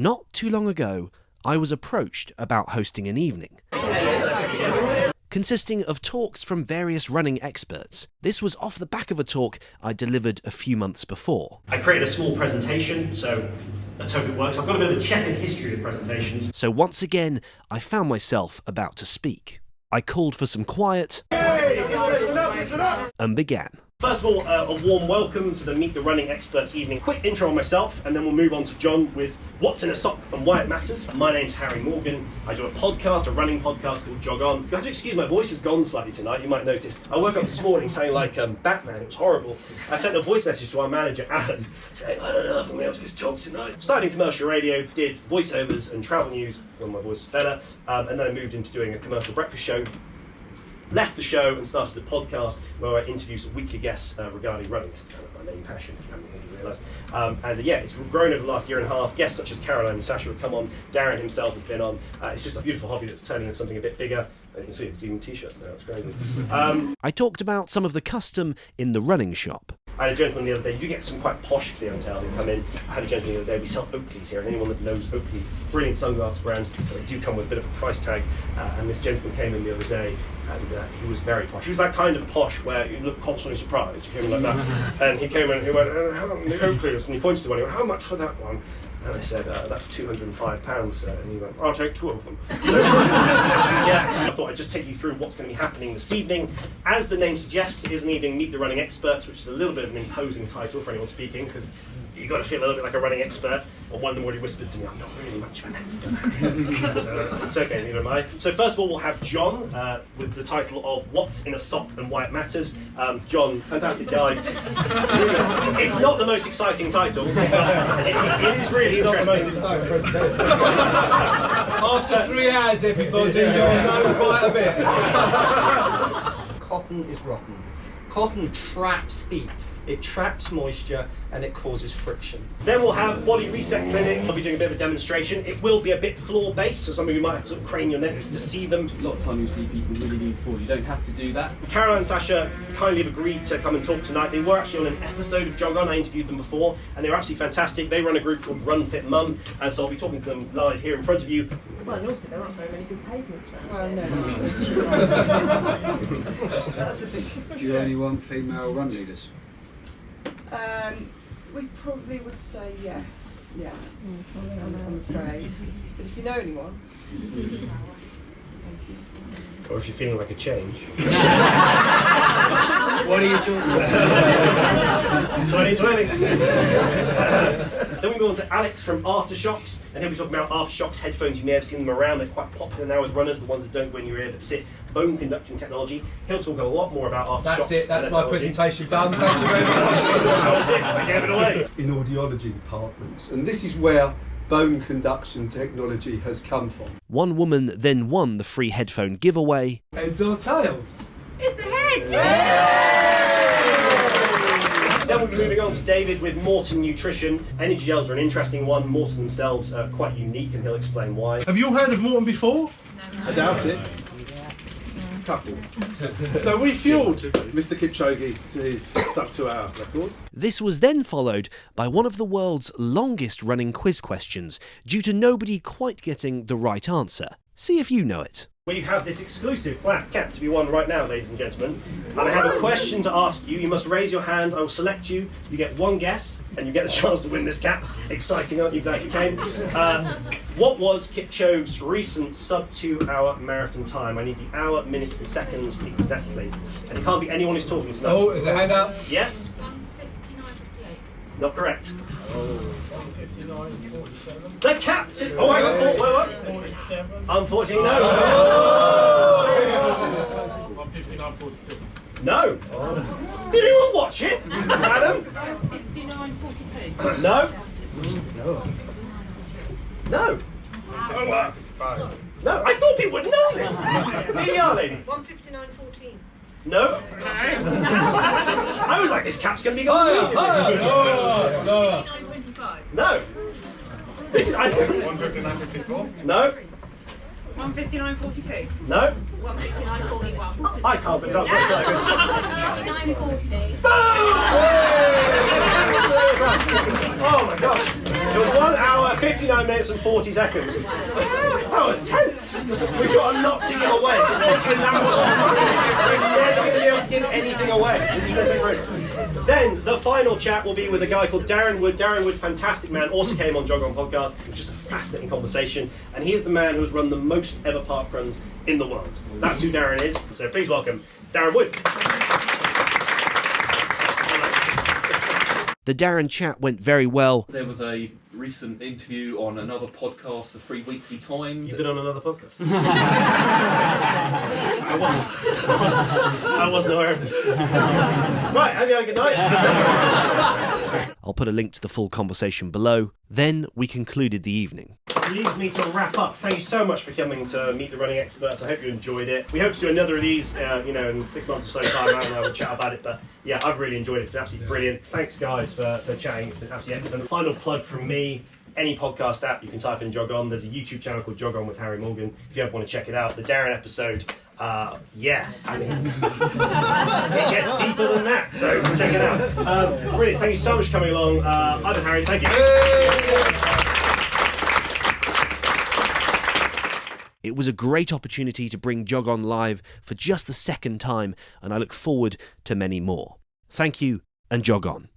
Not too long ago, I was approached about hosting an evening consisting of talks from various running experts. This was off the back of a talk I delivered a few months before. I created a small presentation, so let's hope it works. I've got a bit of a checkered history of presentations. So once again, I found myself about to speak. I called for some quiet and began. First of all, a warm welcome to the Meet the Running Experts evening. Quick intro on myself, and then we'll move on to John with what's in a sock and why it matters. My name's Harry Morgan. I do a podcast, a running podcast called Jog On. You have to excuse my voice has gone slightly tonight, you might notice. I woke up this morning sounding like Batman, it was horrible. I sent a voice message to our manager, Alan, saying, I don't know if I'm going to be able to do this talk tonight. Started in commercial radio, did voiceovers and travel news when my voice was better, and then I moved into doing a commercial breakfast show. Left the show and started a podcast where I interview some weekly guests regarding running. This is kind of my main passion, if you haven't already realised. Yeah, it's grown over the last year and a half. Guests such as Caroline and Sasha have come on. Darren himself has been on. It's just a beautiful hobby that's turning into something a bit bigger. You can see it's even t-shirts now, it's crazy. I talked about some of the custom in the running shop. I had a gentleman the other day, you get some quite posh clientele who come in. I had a gentleman the other day, we sell Oakleys here, and anyone that knows Oakley, brilliant sunglasses brand, they do come with a bit of a price tag. And this gentleman came in the other day, and he was very posh. He was that kind of posh where you look constantly surprised, you came in like that. And he came in and he went, how many Oakleys? And he pointed to one, he went, how much for that one? And I said, that's £205, and he went, I'll take two of them. So, yeah, I thought I'd just take you through what's going to be happening this evening. As the name suggests, it is an evening Meet the Running Experts, which is a little bit of an imposing title for anyone speaking, because you've got to feel a little bit like a running expert. Or one of them already whispered to me, I'm not really much of an expert. So it's okay, neither am I. So first of all, we'll have John with the title of What's in a Sock and Why It Matters. John, fantastic guy. It's not the most exciting title, but it is really interesting. After 3 hours, everybody, you'll know quite a bit. Cotton is rotten. Cotton traps heat, it traps moisture, and it causes friction. Then we'll have Body Reset Clinic. I'll be doing a bit of a demonstration. It will be a bit floor-based, so some of you might have to sort of crane your necks to see them. A lot of time you see people really lean forward. You don't have to do that. Caroline and Sasha kindly have agreed to come and talk tonight. They were actually on an episode of Jog On. I interviewed them before, and they were absolutely fantastic. They run a group called Run Fit Mum, and so I'll be talking to them live here in front of you. Well, and also there aren't very many good pavements around. Well, no. That's a big... Do you only want female run leaders? We probably would say yes. Yes. I'm afraid. But if you know anyone... Or if you're feeling like a change. What are you talking about? It's 2020. Then we move on to Alex from Aftershocks, and he'll be talking about Aftershocks headphones. You may have seen them around. They're quite popular now with runners, the ones that don't go in your ear but sit. Bone conducting technology. He'll talk a lot more about Aftershocks. That's it, that's my presentation done. Thank you very much. That's it, I gave it away. In audiology departments, and this is where bone conduction technology has come from. One woman then won the free headphone giveaway. Heads or tails? It's a head! Then we'll be moving on to David with Morton Nutrition. Energy gels are an interesting one. Morton themselves are quite unique, and he'll explain why. Have you all heard of Morton before? I doubt it. Couple. So we fueled Mr. Kipchoge to his sub-2-hour record. This was then followed by one of the world's longest running quiz questions, due to nobody quite getting the right answer. See if you know it. We have this exclusive black cap to be won right now, ladies and gentlemen. And I have a question to ask you. You must raise your hand. I will select you. You get one guess, and you get the chance to win this cap. Exciting, aren't you? Glad you came. What was Kipchoge's recent sub-2-hour marathon time? I need the hour, minutes, and seconds exactly. And it can't be anyone who's talking tonight. Oh, is it handouts? Yes? 1:59:58. Not correct. 1:59:47. The captain. Oh, I got 47. Unfortunately, no. 1:59:46. No. Did anyone watch it, Adam? 1:59:42. No. No. No. I thought people would know this. Here you are, lady. 1:59:14. No. I was like, this cap's going to be gone. No. 1:59:25. No. This is. 1:59:54. No. 1:59:42. No? 1:59:41. I can't, but that's very close. 1:59:40. Oh my gosh. It was 1 hour, 59 minutes and 40 seconds. That was tense. We've got a lot to give away. It's taken that much time. We're never going to be able to give anything away. This is going to take room. Then the final chat will be with a guy called Darren Wood. Darren Wood, fantastic man, also came on Jog On podcast. It was just a fascinating conversation. And he is the man who has run the most ever park runs in the world. That's who Darren is. So please welcome Darren Wood. The Darren chat went very well. There was a recent interview on another podcast, the Free Weekly Time. You've been on another podcast? I wasn't aware of this. Right, have you had a good night? I'll put a link to the full conversation below. Then we concluded the evening. Leaves me to wrap up. Thank you so much for coming to Meet the Running Experts. I hope you enjoyed it. We hope to do another of these, in 6 months or so time. I don't know, we'll chat about it. But yeah, I've really enjoyed it. It's been absolutely brilliant. Thanks, guys, for chatting. It's been absolutely excellent. Final plug from me. Any podcast app, you can type in Jog On. There's a YouTube channel called Jog On with Harry Morgan. If you ever want to check it out. The Darren episode, it gets deeper than that. So check it out. Brilliant. Thank you so much for coming along. I've been Harry. Thank you. It was a great opportunity to bring Jog On live for just the second time, and I look forward to many more. Thank you, and jog on.